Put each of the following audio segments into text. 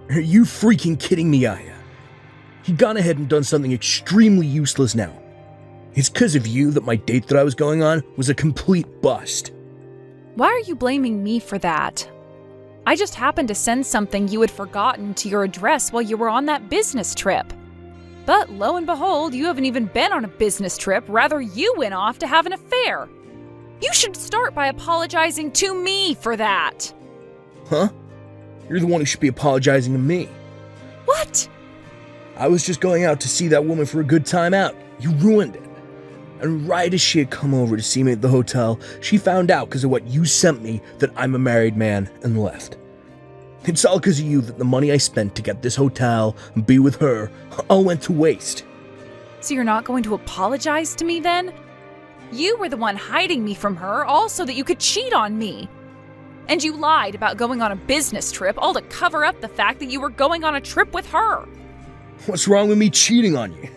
Are you freaking kidding me, Aya? He gone ahead and done something extremely useless now. It's because of you that my date that I was going on was a complete bust. Why are you blaming me for that? I just happened to send something you had forgotten to your address while you were on that business trip. But lo and behold, you haven't even been on a business trip, rather you went off to have an affair. You should start by apologizing to me for that. Huh? You're the one who should be apologizing to me. What? I was just going out to see that woman for a good time out. You ruined it. And right as she had come over to see me at the hotel, she found out because of what you sent me that I'm a married man and left. It's all because of you that the money I spent to get this hotel and be with her all went to waste. So you're not going to apologize to me then? You were the one hiding me from her, all so that you could cheat on me. And you lied about going on a business trip, all to cover up the fact that you were going on a trip with her. What's wrong with me cheating on you?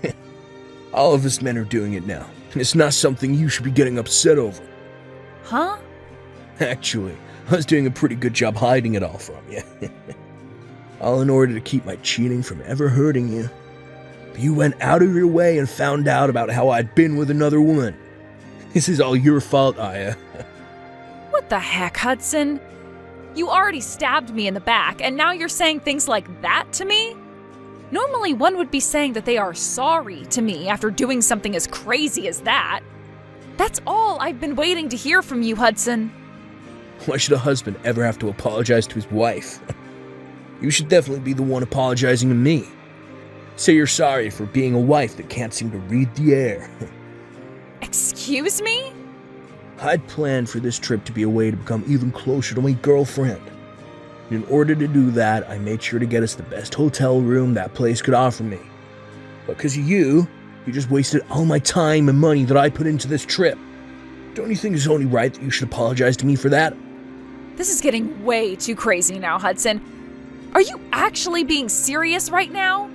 All of us men are doing it now, and it's not something you should be getting upset over. Huh? Actually, I was doing a pretty good job hiding it all from you. All in order to keep my cheating from ever hurting you. But you went out of your way and found out about how I'd been with another woman. This is all your fault, Aya. What the heck, Hudson? You already stabbed me in the back, and now you're saying things like that to me? Normally, one would be saying that they are sorry to me after doing something as crazy as that. That's all I've been waiting to hear from you, Hudson. Why should a husband ever have to apologize to his wife? You should definitely be the one apologizing to me. Say you're sorry for being a wife that can't seem to read the air. Excuse me? I'd planned for this trip to be a way to become even closer to my girlfriend. In order to do that, I made sure to get us the best hotel room that place could offer me. But because of you just wasted all my time and money that I put into this trip. Don't you think it's only right that you should apologize to me for that? This is getting way too crazy now, Hudson. Are you actually being serious right now?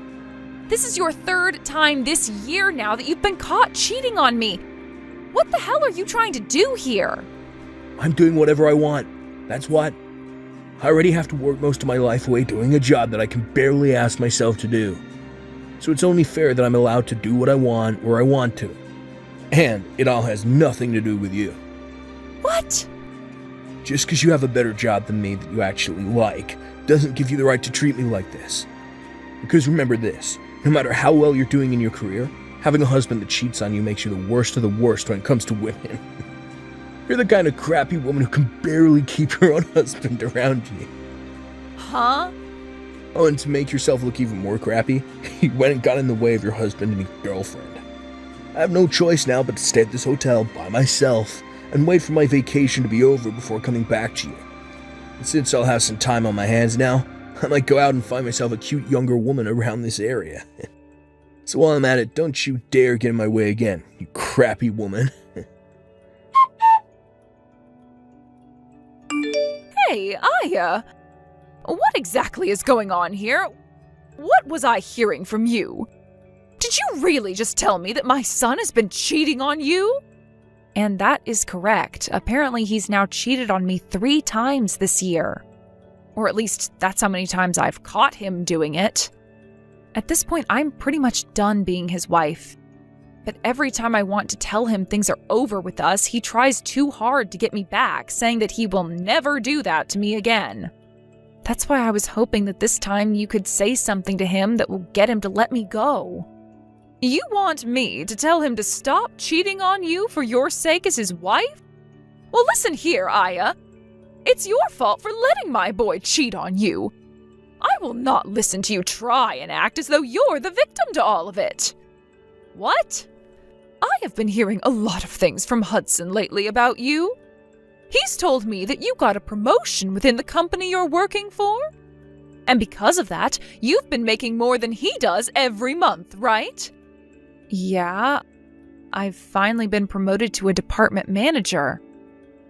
This is your third time this year now that you've been caught cheating on me. What the hell are you trying to do here? I'm doing whatever I want. That's what. I already have to work most of my life away doing a job that I can barely ask myself to do. So it's only fair that I'm allowed to do what I want where I want to. And it all has nothing to do with you. What? Just because you have a better job than me that you actually like doesn't give you the right to treat me like this. Because remember this, no matter how well you're doing in your career, having a husband that cheats on you makes you the worst of the worst when it comes to women. You're the kind of crappy woman who can barely keep her own husband around you. Huh? Oh, and to make yourself look even more crappy, you went and got in the way of your husband and your girlfriend. I have no choice now but to stay at this hotel by myself and wait for my vacation to be over before coming back to you. And since I'll have some time on my hands now, I might go out and find myself a cute younger woman around this area. So while I'm at it, don't you dare get in my way again, you crappy woman. Hey, Aya. What exactly is going on here? What was I hearing from you? Did you really just tell me that my son has been cheating on you? And that is correct. Apparently he's now cheated on me 3 times this year. Or at least that's how many times I've caught him doing it. At this point, I'm pretty much done being his wife. But every time I want to tell him things are over with us, he tries too hard to get me back, saying that he will never do that to me again. That's why I was hoping that this time you could say something to him that will get him to let me go. You want me to tell him to stop cheating on you for your sake as his wife? Well, listen here, Aya. It's your fault for letting my boy cheat on you. I will not listen to you try and act as though you're the victim to all of it. What? I have been hearing a lot of things from Hudson lately about you. He's told me that you got a promotion within the company you're working for. And because of that, you've been making more than he does every month, right? Yeah, I've finally been promoted to a department manager.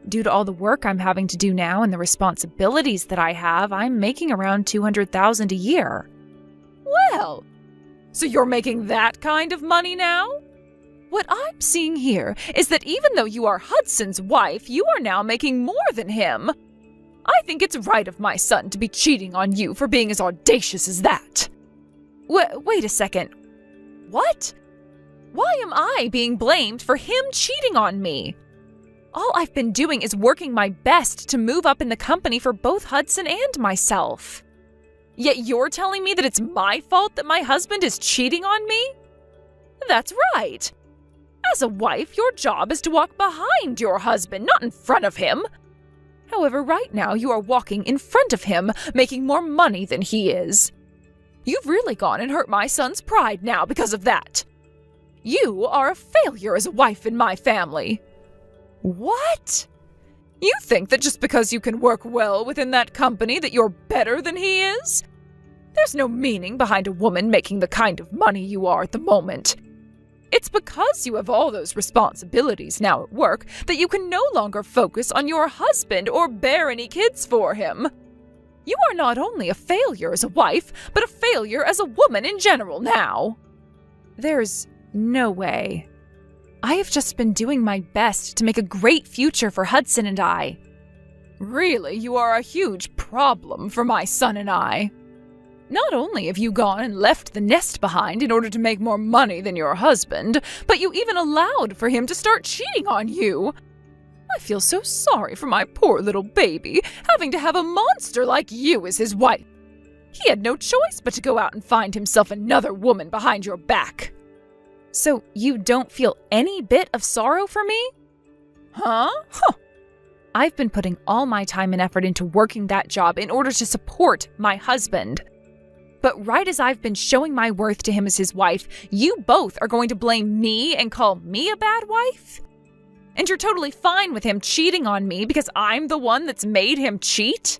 Due to all the work I'm having to do now and the responsibilities that I have, I'm making around $200,000 a year. Well, so you're making that kind of money now? What I'm seeing here is that even though you are Hudson's wife, you are now making more than him. I think it's right of my son to be cheating on you for being as audacious as that. Wait a second. What? Why am I being blamed for him cheating on me? All I've been doing is working my best to move up in the company for both Hudson and myself. Yet you're telling me that it's my fault that my husband is cheating on me? That's right. As a wife, your job is to walk behind your husband, not in front of him. However, right now you are walking in front of him, making more money than he is. You've really gone and hurt my son's pride now because of that. You are a failure as a wife in my family. What? You think that just because you can work well within that company that you're better than he is? There's no meaning behind a woman making the kind of money you are at the moment. It's because you have all those responsibilities now at work that you can no longer focus on your husband or bear any kids for him. You are not only a failure as a wife, but a failure as a woman in general now. There's no way. I have just been doing my best to make a great future for Hudson and I. Really, you are a huge problem for my son and I. Not only have you gone and left the nest behind in order to make more money than your husband, but you even allowed for him to start cheating on you. I feel so sorry for my poor little baby, having to have a monster like you as his wife. He had no choice but to go out and find himself another woman behind your back. So you don't feel any bit of sorrow for me? Huh? I've been putting all my time and effort into working that job in order to support my husband. But right as I've been showing my worth to him as his wife, you both are going to blame me and call me a bad wife? And you're totally fine with him cheating on me because I'm the one that's made him cheat?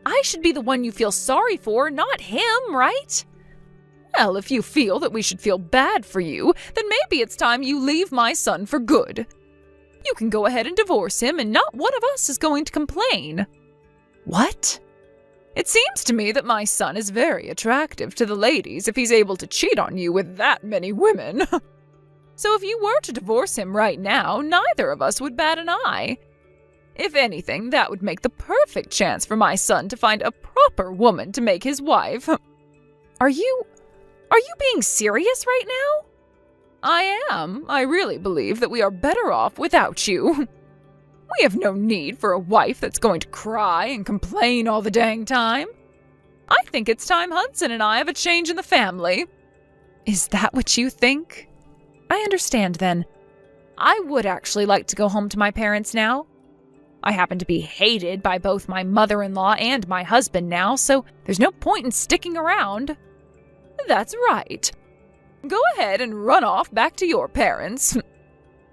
I should be the one you feel sorry for, not him, right? Well, if you feel that we should feel bad for you, then maybe it's time you leave my son for good. You can go ahead and divorce him, and not one of us is going to complain. What? It seems to me that my son is very attractive to the ladies if he's able to cheat on you with that many women. So if you were to divorce him right now, neither of us would bat an eye. If anything, that would make the perfect chance for my son to find a proper woman to make his wife. Are you being serious right now? I am. I really believe that we are better off without you. We have no need for a wife that's going to cry and complain all the dang time. I think it's time Hudson and I have a change in the family. Is that what you think? I understand then. I would actually like to go home to my parents now. I happen to be hated by both my mother-in-law and my husband now, so there's no point in sticking around. That's right. Go ahead and run off back to your parents.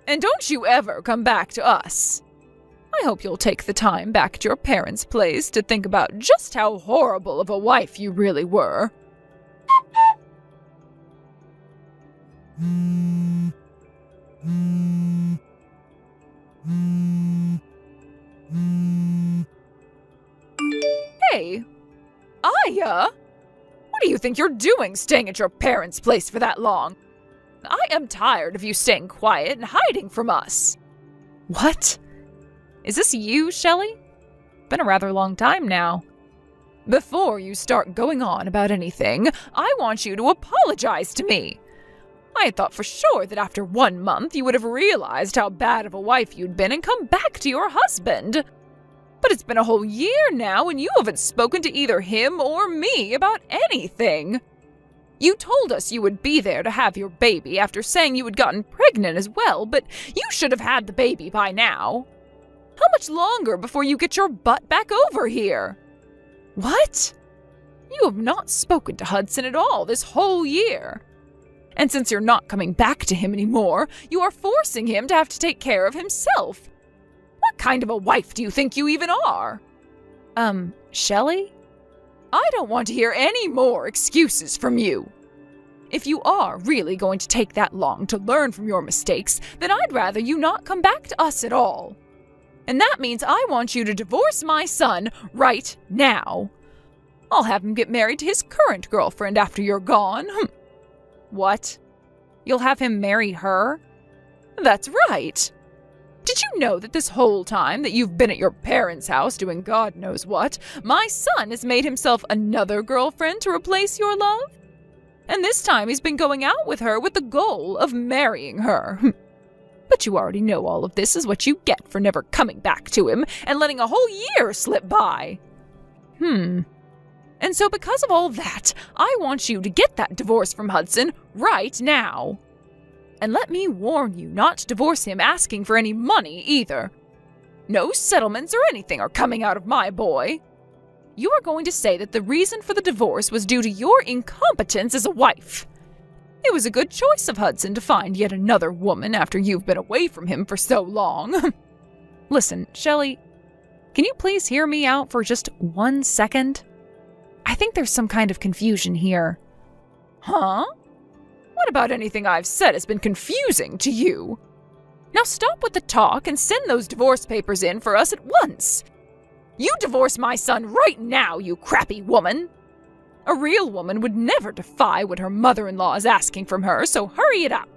And don't you ever come back to us. I hope you'll take the time back at your parents' place to think about just how horrible of a wife you really were. Hey, Aya! What do you think you're doing staying at your parents' place for that long? I am tired of you staying quiet and hiding from us. What? Is this you, Shelley? Been a rather long time now. Before you start going on about anything, I want you to apologize to me. I had thought for sure that after 1 month you would have realized how bad of a wife you'd been and come back to your husband. But it's been a whole year now and you haven't spoken to either him or me about anything. You told us you would be there to have your baby after saying you had gotten pregnant as well, but you should have had the baby by now. How much longer before you get your butt back over here? What? You have not spoken to Hudson at all this whole year. And since you're not coming back to him anymore, you are forcing him to have to take care of himself. What kind of a wife do you think you even are? Shelley? I don't want to hear any more excuses from you. If you are really going to take that long to learn from your mistakes, then I'd rather you not come back to us at all. And that means I want you to divorce my son right now. I'll have him get married to his current girlfriend after you're gone. What? You'll have him marry her? That's right. Did Did you know that this whole time that you've been at your parents' house doing God knows what, my son has made himself another girlfriend to replace your love? And this time he's been going out with her with the goal of marrying her. But you already know all of this is what you get for never coming back to him and letting a whole year slip by. And so because of all that, I want you to get that divorce from Hudson right now. And let me warn you not to divorce him asking for any money either. No settlements or anything are coming out of my boy. You are going to say that the reason for the divorce was due to your incompetence as a wife. It was a good choice of Hudson to find yet another woman after you've been away from him for so long. Listen, Shelley, can you please hear me out for just 1 second? I think there's some kind of confusion here. Huh? What about anything I've said has been confusing to you? Now stop with the talk and send those divorce papers in for us at once. You divorce my son right now, you crappy woman. A real woman would never defy what her mother-in-law is asking from her, so hurry it up.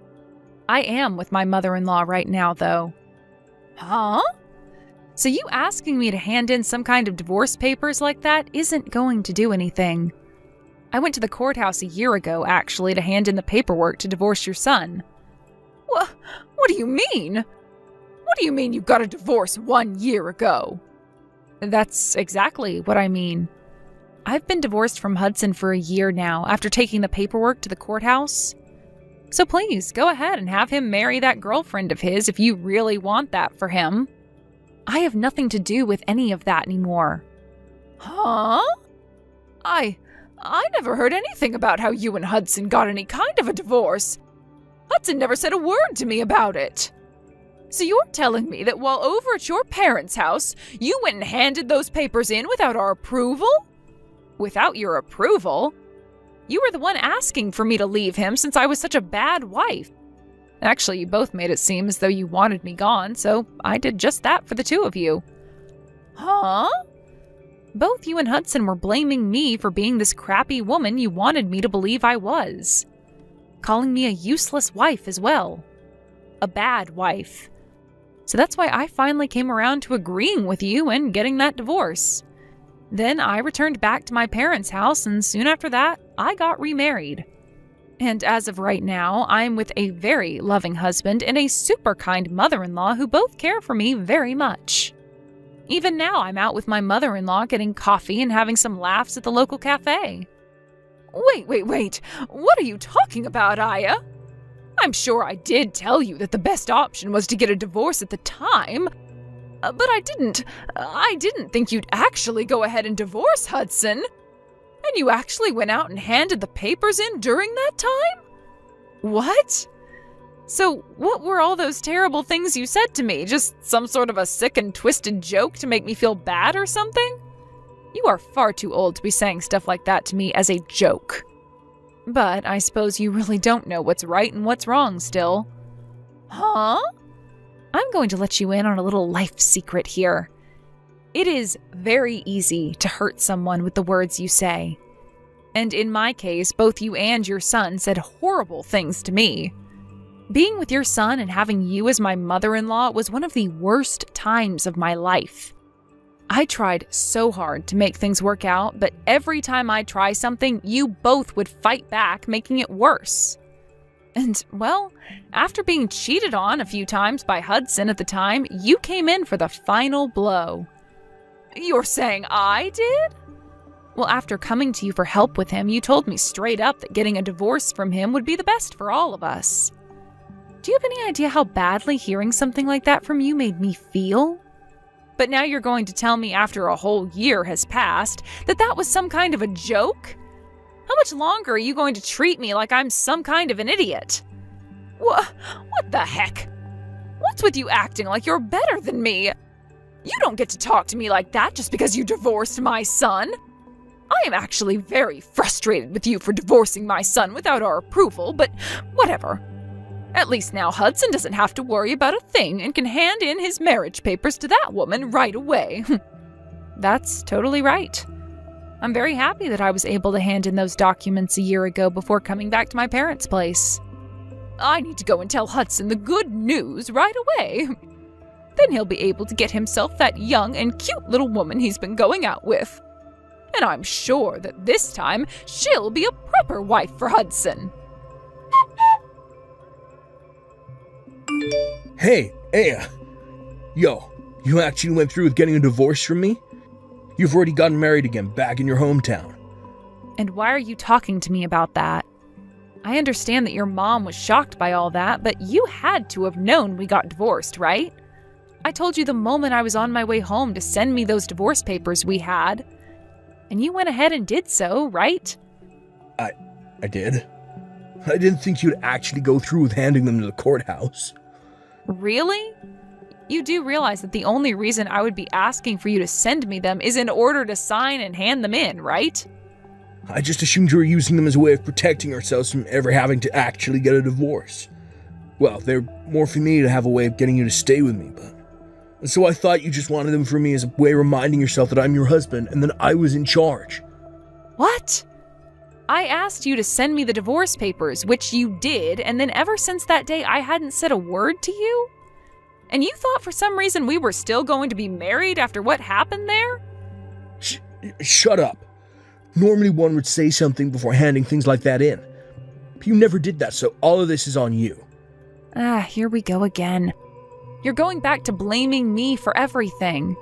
I am with my mother-in-law right now, though. Huh? So you asking me to hand in some kind of divorce papers like that isn't going to do anything. I went to the courthouse a year ago, actually, to hand in the paperwork to divorce your son. What do you mean? What do you mean you got a divorce 1 year ago? That's exactly what I mean. I've been divorced from Hudson for a year now after taking the paperwork to the courthouse. So please, go ahead and have him marry that girlfriend of his if you really want that for him. I have nothing to do with any of that anymore. Huh? I never heard anything about how you and Hudson got any kind of a divorce. Hudson never said a word to me about it. So you're telling me that while over at your parents' house, you went and handed those papers in without our approval? Without your approval? You were the one asking for me to leave him since I was such a bad wife. Actually, you both made it seem as though you wanted me gone, so I did just that for the two of you. Huh? Both you and Hudson were blaming me for being this crappy woman you wanted me to believe I was. Calling me a useless wife as well. A bad wife. So that's why I finally came around to agreeing with you and getting that divorce. Then I returned back to my parents' house, and soon after that, I got remarried. And as of right now, I'm with a very loving husband and a super kind mother-in-law who both care for me very much. Even now, I'm out with my mother-in-law getting coffee and having some laughs at the local cafe. Wait. What are you talking about, Aya? I'm sure I did tell you that the best option was to get a divorce at the time. But I didn't think you'd actually go ahead and divorce Hudson. And you actually went out and handed the papers in during that time? What? So what were all those terrible things you said to me? Just some sort of a sick and twisted joke to make me feel bad or something? You are far too old to be saying stuff like that to me as a joke. But I suppose you really don't know what's right and what's wrong still. Huh? I'm going to let you in on a little life secret here. It is very easy to hurt someone with the words you say. And in my case, both you and your son said horrible things to me. Being with your son and having you as my mother-in-law was one of the worst times of my life. I tried so hard to make things work out, but every time I try something, you both would fight back, making it worse. And, well, after being cheated on a few times by Hudson at the time, you came in for the final blow. You're saying I did? Well, after coming to you for help with him, you told me straight up that getting a divorce from him would be the best for all of us. Do you have any idea how badly hearing something like that from you made me feel? But now you're going to tell me after a whole year has passed that that was some kind of a joke? How much longer are you going to treat me like I'm some kind of an idiot? What the heck? What's with you acting like you're better than me? You don't get to talk to me like that just because you divorced my son. I am actually very frustrated with you for divorcing my son without our approval, but whatever. At least now Hudson doesn't have to worry about a thing and can hand in his marriage papers to that woman right away. That's totally right. I'm very happy that I was able to hand in those documents a year ago before coming back to my parents' place. I need to go and tell Hudson the good news right away. Then he'll be able to get himself that young and cute little woman he's been going out with. And I'm sure that this time she'll be a proper wife for Hudson. Hey, Aya. Yo, you actually went through with getting a divorce from me? You've already gotten married again back in your hometown. And why are you talking to me about that? I understand that your mom was shocked by all that, but you had to have known we got divorced, right? I told you the moment I was on my way home to send me those divorce papers we had. And you went ahead and did so, right? I did. I didn't think you'd actually go through with handing them to the courthouse. Really? You do realize that the only reason I would be asking for you to send me them is in order to sign and hand them in, right? I just assumed you were using them as a way of protecting ourselves from ever having to actually get a divorce. Well, they're more for me to have a way of getting you to stay with me, but... And so I thought you just wanted them for me as a way of reminding yourself that I'm your husband and that I was in charge. What? I asked you to send me the divorce papers, which you did, and then ever since that day I hadn't said a word to you? And you thought for some reason we were still going to be married after what happened there? Shut up. Normally one would say something before handing things like that in. But you never did that, so all of this is on you. Here we go again. You're going back to blaming me for everything.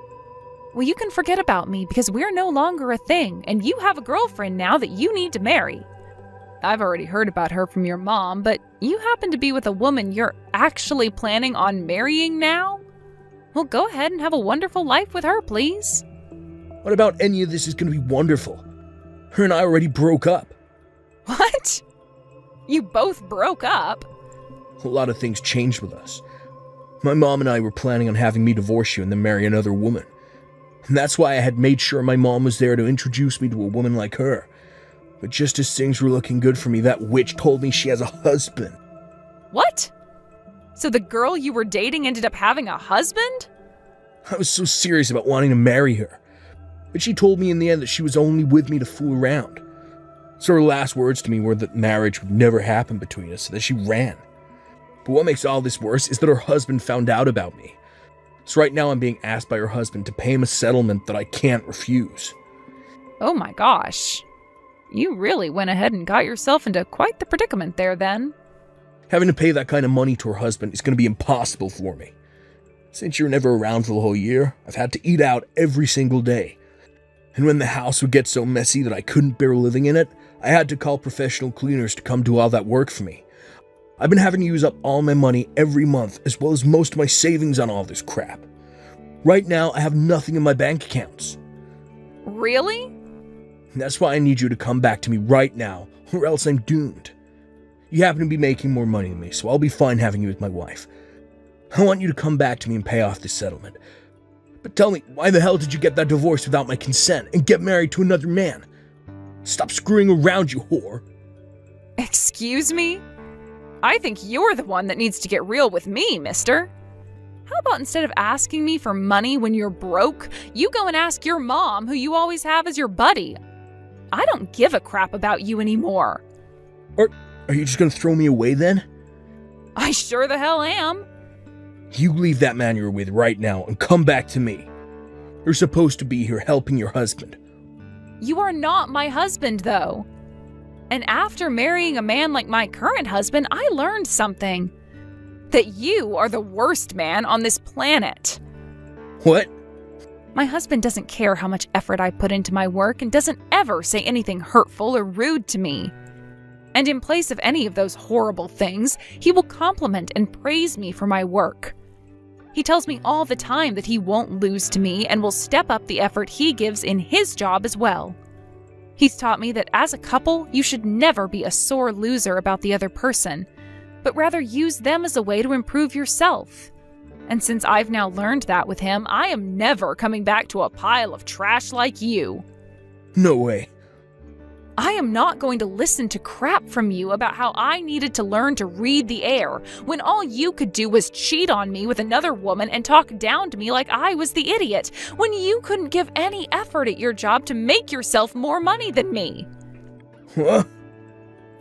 Well, you can forget about me because we're no longer a thing, and you have a girlfriend now that you need to marry. I've already heard about her from your mom, but you happen to be with a woman you're actually planning on marrying now? Well, go ahead and have a wonderful life with her, please. What about any of this is going to be wonderful? Her and I already broke up. What? You both broke up? A lot of things changed with us. My mom and I were planning on having me divorce you and then marry another woman. And that's why I had made sure my mom was there to introduce me to a woman like her. But just as things were looking good for me, that witch told me she has a husband. What? So the girl you were dating ended up having a husband? I was so serious about wanting to marry her. But she told me in the end that she was only with me to fool around. So her last words to me were that marriage would never happen between us, so that she ran. But what makes all this worse is that her husband found out about me. So right now I'm being asked by her husband to pay him a settlement that I can't refuse. Oh my gosh. You really went ahead and got yourself into quite the predicament there then. Having to pay that kind of money to her husband is going to be impossible for me. Since you're never around for the whole year, I've had to eat out every single day. And when the house would get so messy that I couldn't bear living in it, I had to call professional cleaners to come do all that work for me. I've been having to use up all my money every month, as well as most of my savings on all this crap. Right now, I have nothing in my bank accounts. Really? That's why I need you to come back to me right now, or else I'm doomed. You happen to be making more money than me, so I'll be fine having you as my wife. I want you to come back to me and pay off this settlement. But tell me, why the hell did you get that divorce without my consent and get married to another man? Stop screwing around, you whore. Excuse me? I think you're the one that needs to get real with me, mister. How about instead of asking me for money when you're broke, you go and ask your mom, who you always have as your buddy? I don't give a crap about you anymore. Or are you just going to throw me away then? I sure the hell am. You leave that man you're with right now and come back to me. You're supposed to be here helping your husband. You are not my husband, though. And after marrying a man like my current husband, I learned something. That you are the worst man on this planet. What? My husband doesn't care how much effort I put into my work and doesn't ever say anything hurtful or rude to me. And in place of any of those horrible things, he will compliment and praise me for my work. He tells me all the time that he won't lose to me and will step up the effort he gives in his job as well. He's taught me that as a couple, you should never be a sore loser about the other person, but rather use them as a way to improve yourself. And since I've now learned that with him, I am never coming back to a pile of trash like you. No way. I am not going to listen to crap from you about how I needed to learn to read the air when all you could do was cheat on me with another woman and talk down to me like I was the idiot, when you couldn't give any effort at your job to make yourself more money than me. What?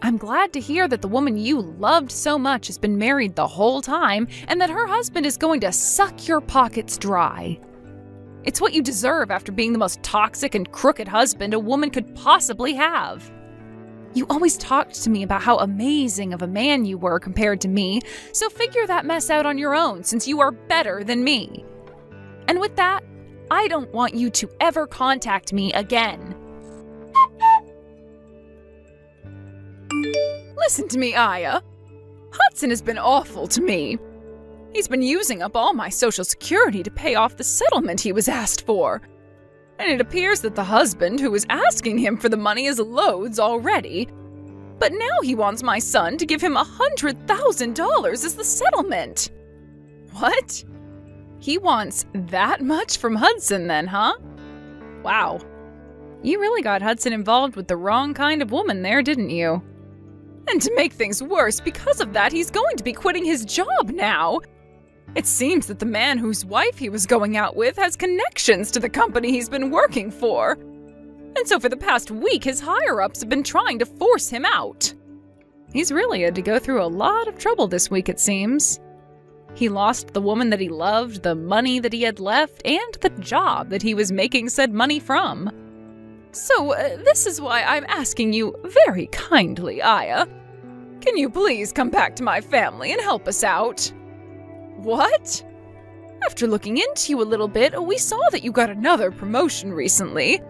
I'm glad to hear that the woman you loved so much has been married the whole time and that her husband is going to suck your pockets dry. It's what you deserve after being the most toxic and crooked husband a woman could possibly have. You always talked to me about how amazing of a man you were compared to me, so figure that mess out on your own since you are better than me. And with that, I don't want you to ever contact me again. Listen to me, Aya. Hudson has been awful to me. He's been using up all my Social Security to pay off the settlement he was asked for. And it appears that the husband who was asking him for the money is loads already. But now he wants my son to give him $100,000 as the settlement. What? He wants that much from Hudson then, huh? Wow. You really got Hudson involved with the wrong kind of woman there, didn't you? And to make things worse, because of that, he's going to be quitting his job now. It seems that the man whose wife he was going out with has connections to the company he's been working for. And so for the past week, his higher-ups have been trying to force him out. He's really had to go through a lot of trouble this week, it seems. He lost the woman that he loved, the money that he had left, and the job that he was making said money from. So, this is why I'm asking you very kindly, Aya. Can you please come back to my family and help us out? What? After looking into you a little bit, we saw that you got another promotion recently.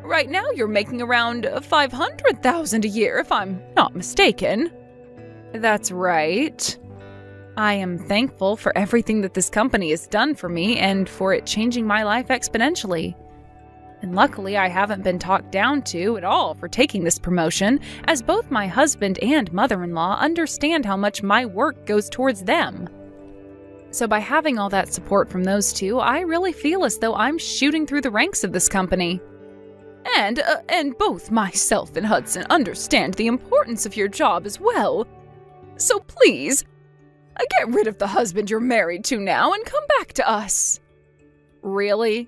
Right now you're making around $500,000 a year, if I'm not mistaken. That's right. I am thankful for everything that this company has done for me and for it changing my life exponentially. And luckily, I haven't been talked down to at all for taking this promotion, as both my husband and mother-in-law understand how much my work goes towards them. So by having all that support from those two, I really feel as though I'm shooting through the ranks of this company. And both myself and Hudson understand the importance of your job as well. So please, get rid of the husband you're married to now and come back to us. Really?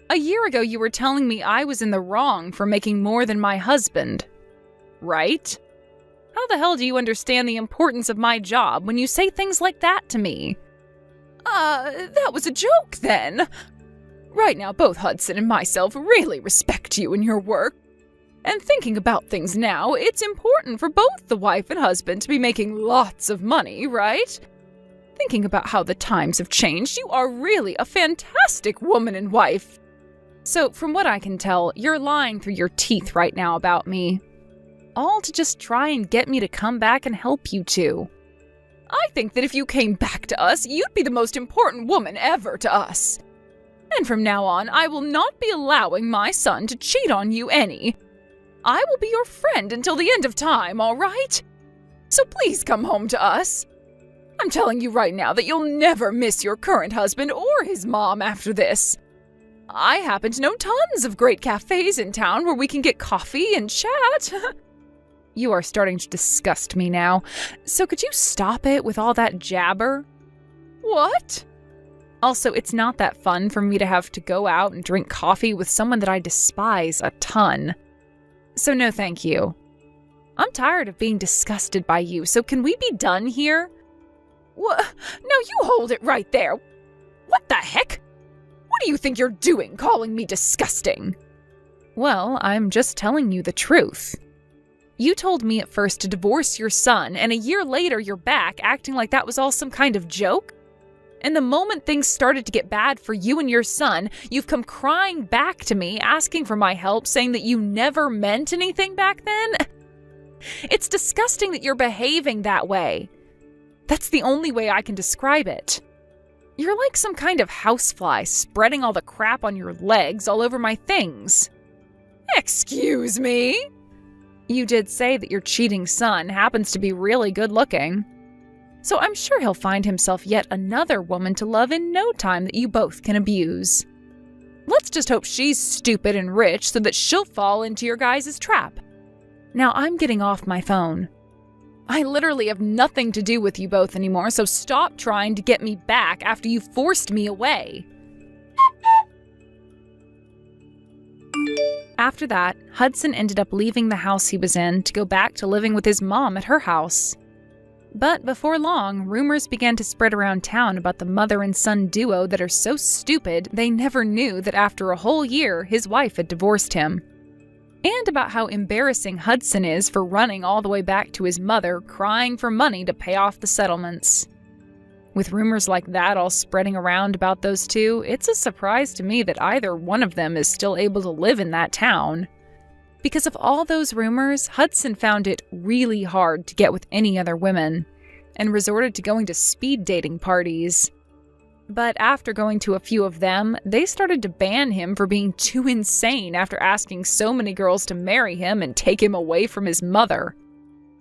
A year ago, you were telling me I was in the wrong for making more than my husband, right? How the hell do you understand the importance of my job when you say things like that to me? That was a joke then. Right now, both Hudson and myself really respect you and your work. And thinking about things now, it's important for both the wife and husband to be making lots of money, right? Thinking about how the times have changed, you are really a fantastic woman and wife. So, from what I can tell, you're lying through your teeth right now about me. All to just try and get me to come back and help you two. I think that if you came back to us, you'd be the most important woman ever to us. And from now on, I will not be allowing my son to cheat on you any. I will be your friend until the end of time, all right? So please come home to us. I'm telling you right now that you'll never miss your current husband or his mom after this. I happen to know tons of great cafes in town where we can get coffee and chat. You are starting to disgust me now. So could you stop it with all that jabber? What? Also, it's not that fun for me to have to go out and drink coffee with someone that I despise a ton. So no thank you. I'm tired of being disgusted by you, so can we be done here? What? Now you hold it right there. What the heck? What do you think you're doing, calling me disgusting? Well, I'm just telling you the truth. You told me at first to divorce your son, and a year later you're back acting like that was all some kind of joke? And the moment things started to get bad for you and your son, you've come crying back to me, asking for my help, saying that you never meant anything back then? It's disgusting that you're behaving that way. That's the only way I can describe it. You're like some kind of housefly spreading all the crap on your legs all over my things. Excuse me? You did say that your cheating son happens to be really good looking. So I'm sure he'll find himself yet another woman to love in no time that you both can abuse. Let's just hope she's stupid and rich so that she'll fall into your guys' trap. Now I'm getting off my phone. I literally have nothing to do with you both anymore, so stop trying to get me back after you forced me away. After that, Hudson ended up leaving the house he was in to go back to living with his mom at her house. But before long, rumors began to spread around town about the mother and son duo that are so stupid they never knew that after a whole year, his wife had divorced him. And about how embarrassing Hudson is for running all the way back to his mother, crying for money to pay off the settlements. With rumors like that all spreading around about those two, it's a surprise to me that either one of them is still able to live in that town. Because of all those rumors, Hudson found it really hard to get with any other women, and resorted to going to speed dating parties. But after going to a few of them, they started to ban him for being too insane after asking so many girls to marry him and take him away from his mother.